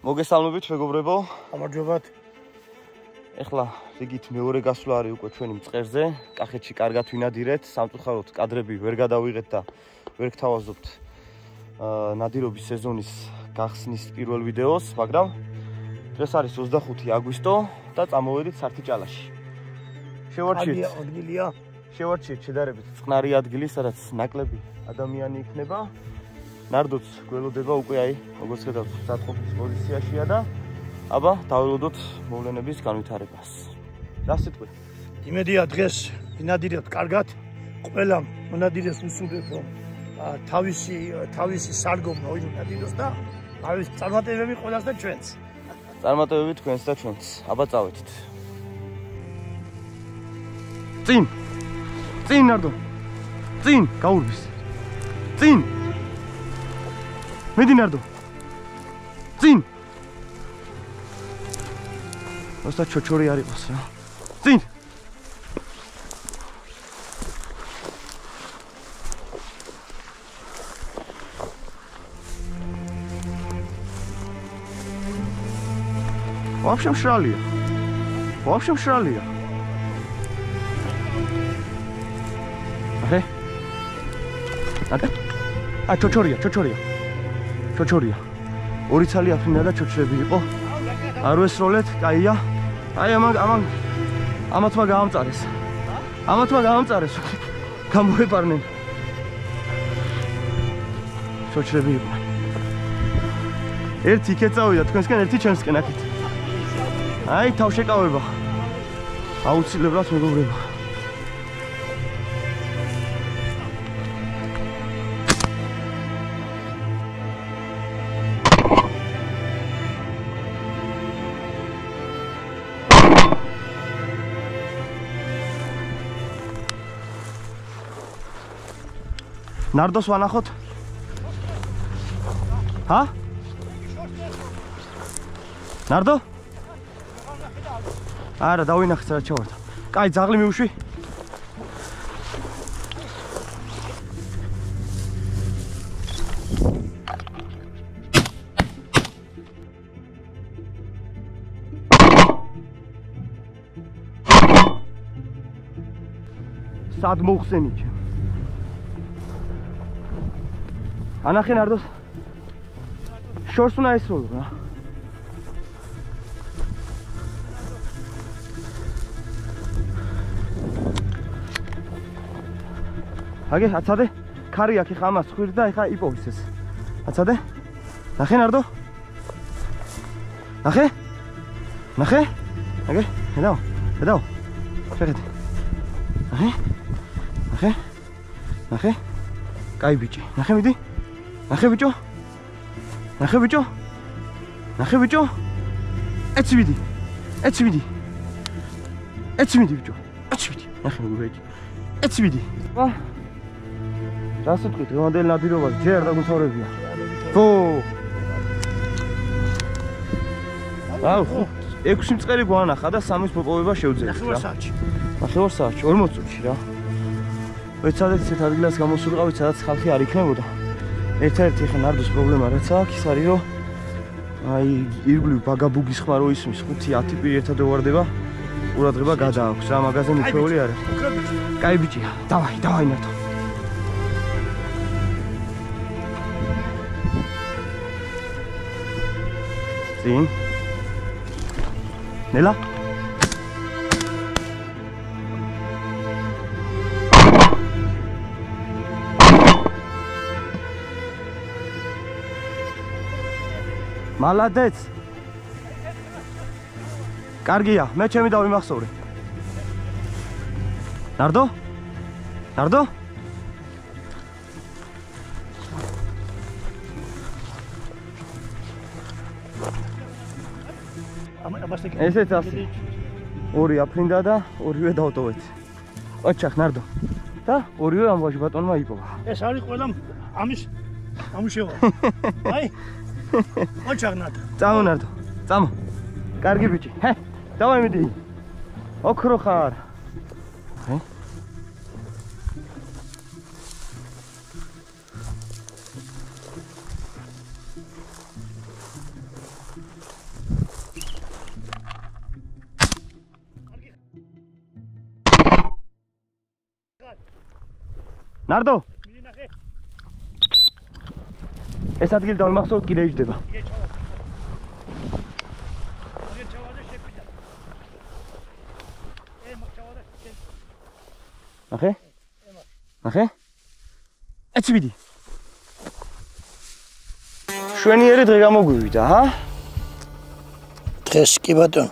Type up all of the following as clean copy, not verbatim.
მოგესალმებით მეგობრებო. გამარჯობათ. ეხლა რიგით მეორე გასვლა არის უკვე ჩვენი მწყერზე. კახეთში კარგად ვინადირეთ, სამწუხაროდ კადრები ვერ გადავიღეთ და ვერ გთავაზობთ ნადირობის სეზონის გახსნის პირველ ვიდეოს, მაგრამ დღეს არის 25 აგვისტო და წამოვედით სართიჭალაში. შევარჩიეთ შედარებით წყნარი ადგილი, სადაც ნაკლები ადამიანი იქნება. ნარდოც გველოდება უკვე აი, როგორც ხედავთ, სათყოფის პოზიციაშია და აბა დაველოდოთ მოვლენების განვითარებას. რა სიტყვი? იმედია დღეს ვინადირებთ კარგად. ყველა მონადირეს უსურვებ რომ თავისი სარგო მოინადიროს და არის წარმატებები ყველას და ჩვენს. წარმატებები თქვენს და ჩვენს. აბა წავედით. წინ ნარდო. წინ გაურბის. წინ. მედი ნარდო. წინ. ოსტა ჩოჩორი არ იყოს რა. წინ. Вообще მშრალია. ჩოჩორია. ორი ცალი აფრინა და ჩოჩრები იყო. არ ვესროლეთ, კაია. აი ამათმა გაამწარეს. გამოეპარნენ. ჩოჩრები იყო. ერთი იქეთ წავიდა თქვენსკენ, ერთი ჩემსკენ აქეთ. აი თავშეკავება. აუცილებლად მეგობრებო. ნარდოს ვანახოთ? ნარდო? არა, დავინახეთ რა ჩავარდა. კაი, ძაღლი მიუშვი. სად მოხსენი ჩემ? ანახე ნარდოს. შორს უნდა ესროლო რა. აგე, აცადე. ქარი აქ ხა ამას ხვირდა და ეხა იპოვის ეს. აცადე. ნახე ნარდო. ნახე. აგე, ედაო. შეხედე. ნახე. კაი ბიჭი. ნახე მიდი. ნახე ბიჭო. ეცი მიდი ბიჭო. ნახე მეგობრებო. ეცი მიდი. რა სიტყვით, დღევანდელ ნადირობას ჯერ არ დაგუთავრებია. ხო. აუ, 6 მწყერი გვანახა და 3-ის მოპოვება შევძლებთ რა. ნახევარ საათში, 40 წუთში რა. ვეცადეთ ისეთ ადგილას გამოსულიყავით, სადაც ხალხი არ იქნებოდა. ერთადერთი ხა ნარდოს პრობლემა რაც აქვს, ის არის რომ აი ირგვლივ ბაგაბუგის ხმა რო ისმის 5-10 პირი ერთად უვარდება, ყურადღება გადააქვს რა, მაგაზე მიჩვეული არა. კაი ბიჭია, დავაი ნარდო. წინ. ნელა. მალადეც. კარგია, მე ჩემი დავიმახსოვრე. ნარდო? ესეც ასე. ორი აფრინდა და ორივე დავტოვეთ. ოჩახ ნარდო. და ორივე ამ ვაჟ ბატონმა იპოვა. ეს არის ყველა ამუშევა. აი ოჩახ ნარდო. წამო ნარდო. წამო. კარგი ბიჭი. დავაი მიდი. ოქრო ხარ. ნარდო ეს ადგილი დავიმახსოვრ კიდე იჯდება ნახე? ნახე? ეცვიდი შვენიერი დღე გამოგვივიდა, ჰა? დღეს კი ბატონო.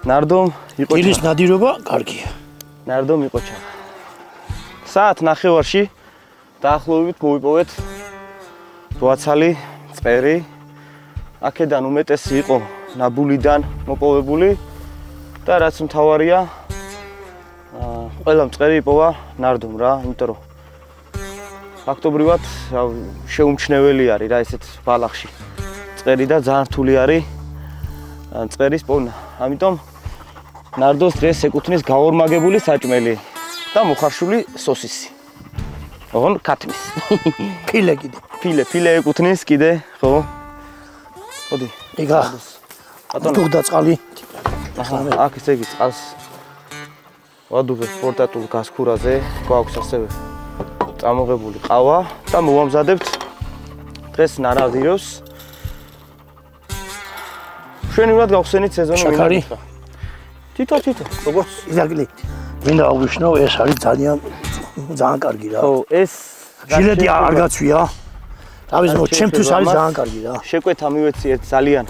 ნარდომ იყო დილის ნადირობა კარგია. ნარდომ იყო ჩა. საათ ნახევარში დაახლოებით მოვიპოვეთ ბოაცალი, წერი. აქედან უმეტესი იყო ნაბულიდან მოპოვებული და რაც მთავარია ყველა მწყერი იპოვა ნარდომ რა, იმიტომ რომ ფაქტობრივად შეუმჩნეველი არის რა ესეთ ბალახში წერი და ძალიან რთული არის წერის პოვნა. ამიტომ ნარდოს დღეს ეკუთვნის გაორმაგებული საჭმელი და მოხარშული სოსისი. ოღონ ქათმის. ფილე კიდე. ფილე ეკუთვნის კიდე, ხო? ხოდი. იგა. ბატონო და წყალი. აქ ესე იგი წყალს ვადუბე პორტატულ გასქურაზე გვაქვს ასევე წამოღებული ყავა და მოვამზადებთ დღეს ნარადიროს. შვენივრად გავხსენით სეზონი შაქარი. თითო, როგორც იზაკლი. მინდა აღვნიშნო, ეს არის ძალიან კარგი რა. ხო, ეს ჟილეტი არ გაცვია. თავის მო ჩემთვის არის ძალიან კარგი რა. შეკვეთა მივეციეთ ძალიან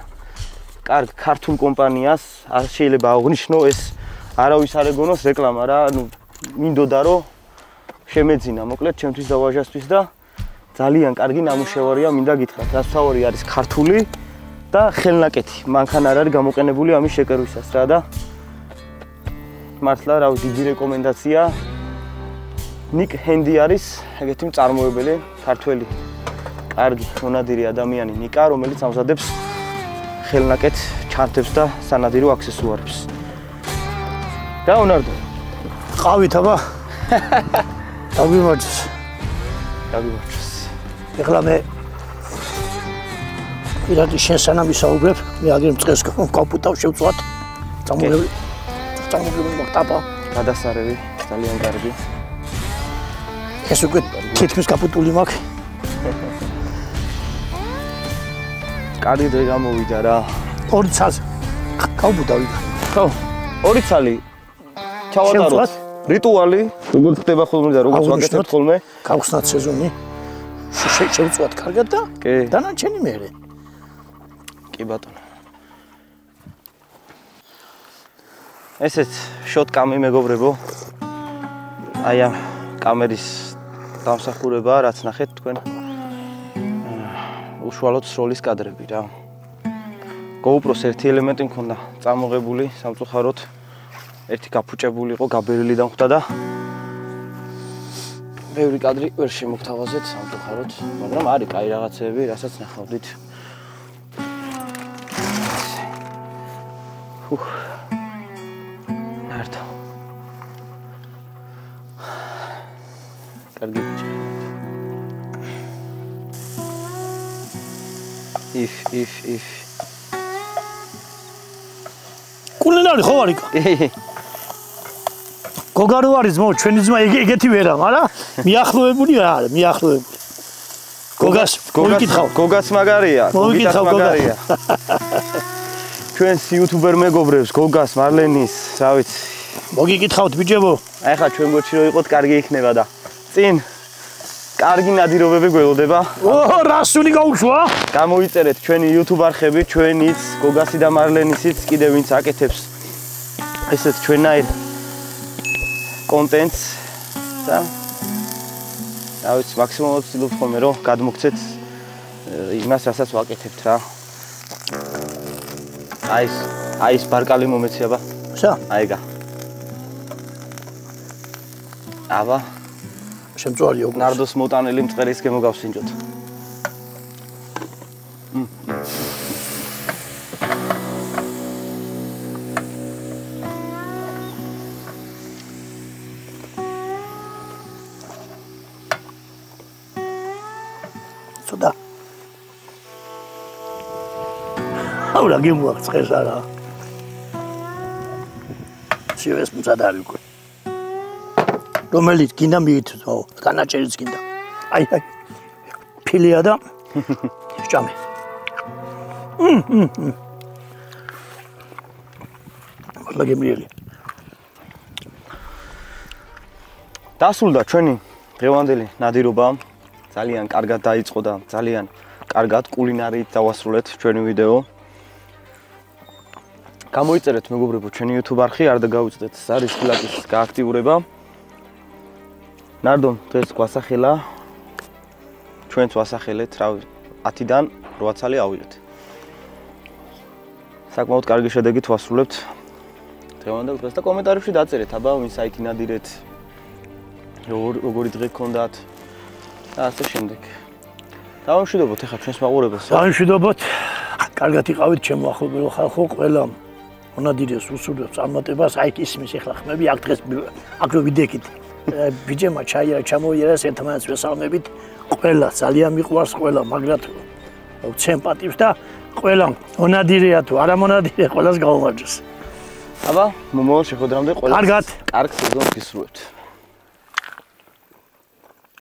კარგ ქართულ კომპანიას, არ შეიძლება აღვნიშნო ეს არავის არ ეგონოს რეკლამა რა, ნუ მინდოდა რომ შემეძინა, მოკლედ ჩემთვის და ვაჟასთვის და ძალიან კარგი ნამუშევარია, მინდა გითხრათ, რასთავარი არის ქართული და ხელნაკეთი. მანქანა არ არის გამოყენებული ამის შეკერვისას რა და მართლა რა დიდი რეკომენდაცია. ნიკ ჰენდი არის ეგეთი მწარმოებელი, ქართველი კარგი მონადირი ადამიანი ნიკა, რომელიც ამზადებს ხელნაკეთ ჩანთებს და სანადირო აქსესუარებს. და უნარდო. ყავით აბა. დაგიმარჯოს. ეხლა მე ირადი შენ სანამ ისაუბრებ, მე აგერ მწყეს კაპუტავ შევწვათ. წამოვლები მოხტაპა. გადასარევი ძალიან კარგი. ეს უკვე თითქმის კაპუტული მაქვს. კარგი დღე გამოვიდა რა. 2 ცალს კაპუტავი. ხო, 2 ცალი. ჩავატაროთ. რიტუალი, როგორც ხდება ხოლმე და როგორც ვაკეთებთ ხოლმე. გავხსნათ სეზონი. შევწვათ კარგად და დანარჩენი მერე. კი ბატონო. ესეც შოტკამი მეგობრებო. აი ამ კამერის დამსახურება, რაც ნახეთ თქვენ. უშუალოდ სროლის კადრები რა. GoPro-ს ერთი ელემენტი მქონდა წამოღებული სამწუხაროდ. ერთი გაფუჭებული იყო, გაბერილიდან ხვდა და ბევრი კადრი ვერ შემოგთავაზეთ სამწუხაროდ, მაგრამ არის კაი რაღაცები, რასაც ნახავდით. ნარტო. კარგი ბიჭი. if კულინარი ხო არიქა? გოგარო არის მო ჩვენი ძმა ეგეთი ვერა, მაგრამ მიახლოებული რა არის, მიახლოებული. გოგას მაგარია, მაგარია. ჩვენს იუთუბერ მეგობრებს, გოგას, მარლენის, რა ვიცი. მოგიკითხავთ ბიჭებო. აი ხა ჩვენ გვერდში რო იყოთ, კარგი იქნება და წინ კარგი ნადირობები გველოდება. რასული გაუშვა? გამოიწერეთ ჩვენი YouTube არხები, ჩვენიც, გოგასი და მარლენისიც, კიდევ ვინც აკეთებს ესეთ ჩვენაირ კონტენტს და რა ვიცი, მაქსიმალურად ვცდილობთ ხოლმე რომ გადმოგცეთ იმას, რასაც ვაკეთებთ რა. აი ეს ბარკალი მომეცი აბა. სა? აიგა. აბა შემწვარი ოქროს. ნარდოს მოტანილი მწყერის გემო გავსინჯოთ. ცოტა. აურა გემოაქვს წყერს არა. სიუეს მზად არის უკვე. რომელიც გინდა მიითო, განაჭერიც გინდა. აი, ფილია და ჭამე. ლაგემიელი. დასრულდა ჩვენი დღევანდელი ნადირობა. ძალიან კარგად დაიწყო და ძალიან კარგად კულინარიით დავასრულეთ ჩვენი ვიდეო. გამოიწერეთ მეგობრებო ჩვენი YouTube არხი, არ დაგავიწყდეთ ზარის ფლაკის გააქტიურება. ნარდომ დღეს გვასახელა. ჩვენც ვასახელეთ, რავი, 10-დან 8 წელი ავიღეთ. საკმაოდ კარგი შედეგით ვასრულებთ დღევანდელ დღეს და კომენტარებში დაწერეთ, აბა ვინ საით ინადირეთ, როგორი დღე გქონდათ და ასე შემდეგ. დავამშვიდობოთ ახლა ჩვენს მაყურებელს. დავამშვიდობოთ. კარგად იყავით ჩემო ახლობელ ხალხო, ყველა მონადირეს უსურვებს წარმატებას, აი ისმის ახლა ხმები აქ დღეს აქ რო ვიდექით. ბიჭებმა ჩაიარა, ჩამოიერას ერთმანეთს ვესალმებით. ყველა ძალიან მიყვარს ყველა, მაგრამ ვცემ პატივს და ყველა მონადირეა თუ არა მონადირე, ყველას გაუმარჯოს. აბა, მომავალ შეხვედრამდე ყველას კარგად. კარგ სეზონს გისურვებთ.